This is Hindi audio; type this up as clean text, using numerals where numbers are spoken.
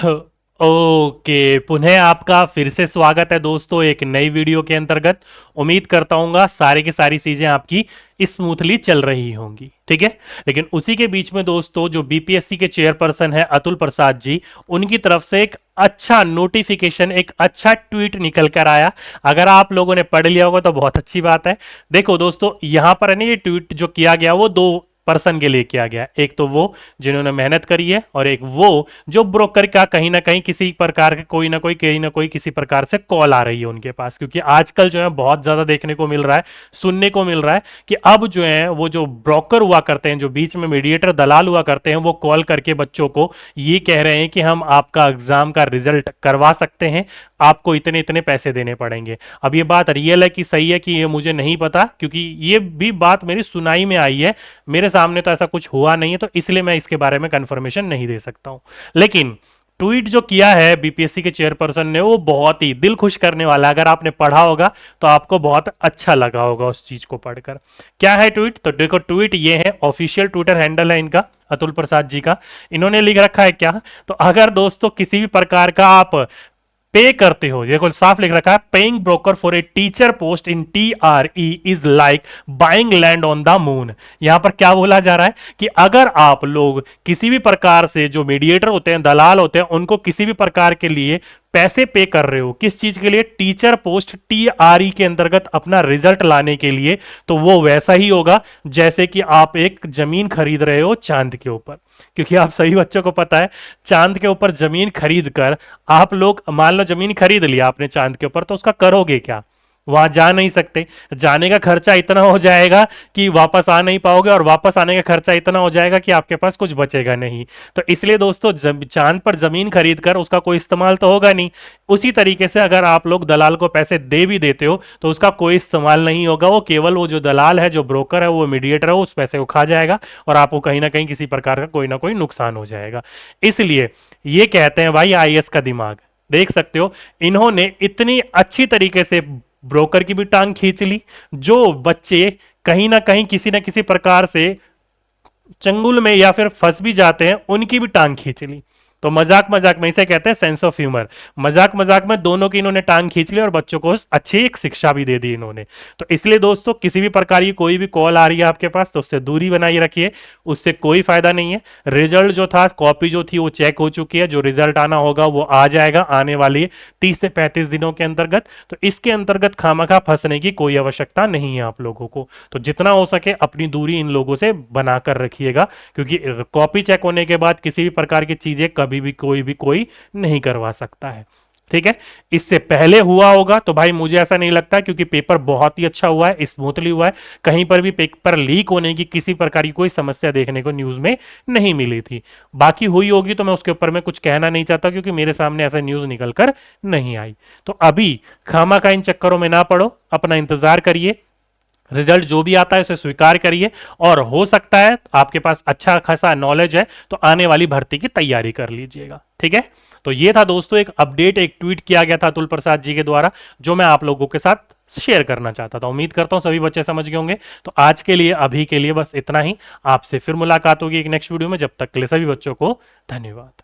ओके, पुनः आपका फिर से स्वागत है दोस्तों एक नई वीडियो के अंतर्गत। उम्मीद करता हूँ सारी की सारी चीजें आपकी स्मूथली चल रही होंगी, ठीक है। लेकिन उसी के बीच में दोस्तों जो बीपीएससी के चेयरपर्सन है अतुल प्रसाद जी, उनकी तरफ से एक अच्छा नोटिफिकेशन, एक अच्छा ट्वीट निकल कर आया। अगर आप लोगों ने पढ़ लिया होगा तो बहुत अच्छी बात है। देखो दोस्तों, यहां पर है ना, ये ट्वीट जो किया गया वो दो पर्सन के लिए किया गया। एक तो वो जिन्होंने मेहनत करी है, और एक वो जो ब्रोकर का कहीं ना कहीं किसी प्रकार के कोई ना कोई कहीं ना कोई किसी प्रकार से कॉल आ रही है उनके पास। क्योंकि आजकल जो है बहुत ज्यादा देखने को मिल रहा है, सुनने को मिल रहा है कि अब जो है वो जो ब्रोकर हुआ करते हैं, जो बीच में मीडिएटर दलाल हुआ करते हैं, वो कॉल करके बच्चों को ये कह रहे हैं कि हम आपका एग्जाम का रिजल्ट करवा सकते हैं, आपको इतने इतने पैसे देने पड़ेंगे। अब ये बात रियल है कि सही है कि ये मुझे नहीं पता, क्योंकि ये भी बात मेरी सुनाई में आई है, मेरे सामने तो ऐसा कुछ हुआ नहीं है, तो इसलिए मैं इसके बारे में कंफर्मेशन नहीं दे सकता हूं। लेकिन ट्वीट जो किया है बीपीएससी के चेयरपर्सन ने वो बहुत ही दिल खुश करने वाला है। अगर आपने पढ़ा होगा तो आपको बहुत अच्छा लगा होगा उस चीज को पढ़कर। क्या है ट्वीट? तो देखो, ट्वीट ये है, ऑफिशियल ट्विटर हैंडल है इनका, अतुल प्रसाद जी का। इन्होंने लिख रखा है क्या, तो अगर दोस्तों किसी भी प्रकार का आप पे करते हो, देखो साफ लिख रखा है, paying broker for a teacher post in TRE is like buying land on the moon. यहां पर क्या बोला जा रहा है कि अगर आप लोग किसी भी प्रकार से, जो मीडिएटर होते हैं, दलाल होते हैं, उनको किसी भी प्रकार के लिए पैसे पे कर रहे हो, किस चीज के लिए? टीचर पोस्ट TRE के अंतर्गत अपना रिजल्ट लाने के लिए, तो वो वैसा ही होगा जैसे कि आप एक जमीन खरीद रहे हो चांद के ऊपर। क्योंकि आप सभी बच्चों को पता है, चांद के ऊपर जमीन खरीद कर आप लोग, मान लो जमीन खरीद लिया आपने चांद के ऊपर, तो उसका करोगे क्या? वहां जा नहीं सकते, जाने का खर्चा इतना हो जाएगा कि वापस आ नहीं पाओगे, और वापस आने का खर्चा इतना हो जाएगा कि आपके पास कुछ बचेगा नहीं। तो इसलिए दोस्तों, चांद पर जमीन खरीद कर उसका कोई इस्तेमाल तो होगा नहीं। उसी तरीके से अगर आप लोग दलाल को पैसे दे भी देते हो तो उसका कोई इस्तेमाल नहीं होगा। वो केवल वो जो दलाल है, जो ब्रोकर है, वो मीडिएटर है, उस पैसे को खा जाएगा और आपको कहीं ना कहीं किसी प्रकार का कोई ना कोई नुकसान हो जाएगा। इसलिए ये कहते हैं भाई, आईएएस का दिमाग देख सकते हो, इन्होंने इतनी अच्छी तरीके से ब्रोकर की भी टांग खींच ली। जो बच्चे कहीं ना कहीं किसी ना किसी प्रकार से चंगुल में या फिर फंस भी जाते हैं, उनकी भी टांग खींच ली। तो मजाक मजाक में इसे कहते हैं सेंस ऑफ ह्यूमर। मजाक मजाक में दोनों की इन्होंने टांग खींच ली और बच्चों को अच्छी एक शिक्षा भी दे दी इन्होंने। तो इसलिए दोस्तों, किसी भी प्रकार की कोई भी कॉल आ रही है आपके पास तो उससे दूरी बनाई रखिए, उससे कोई फायदा नहीं है। रिजल्ट जो था, कॉपी जो थी वो चेक हो चुकी है, जो रिजल्ट आना होगा वो आ जाएगा आने वाली 30 से 35 दिनों के अंतर्गत। तो इसके अंतर्गत खामखा फंसने की कोई आवश्यकता नहीं है आप लोगों को। तो जितना हो सके अपनी दूरी इन लोगों से बनाकर रखिएगा, क्योंकि कॉपी चेक होने के बाद किसी भी प्रकार की चीजें कभी भी कोई नहीं करवा सकता है, ठीक है। इससे पहले हुआ होगा तो भाई मुझे ऐसा नहीं लगता, क्योंकि पेपर बहुत ही अच्छा हुआ है, स्मूथली हुआ है, कहीं पर भी पेपर लीक होने की किसी प्रकार की कोई समस्या देखने को न्यूज में नहीं मिली थी। बाकी हुई होगी तो मैं उसके ऊपर में कुछ कहना नहीं चाहता, क्योंकि मेरे सामने ऐसा न्यूज निकल कर नहीं आई। तो अभी खामा का इन चक्करों में ना पड़ो, अपना इंतजार करिए, रिजल्ट जो भी आता है उसे स्वीकार करिए, और हो सकता है आपके पास अच्छा खासा नॉलेज है तो आने वाली भर्ती की तैयारी कर लीजिएगा, ठीक है। तो ये था दोस्तों एक अपडेट, एक ट्वीट किया गया था अतुल प्रसाद जी के द्वारा, जो मैं आप लोगों के साथ शेयर करना चाहता था। उम्मीद करता हूं सभी बच्चे समझ गए होंगे। तो आज के लिए, अभी के लिए बस इतना ही। आपसे फिर मुलाकात होगी एक नेक्स्ट वीडियो में। जब तक के लिए सभी बच्चों को धन्यवाद।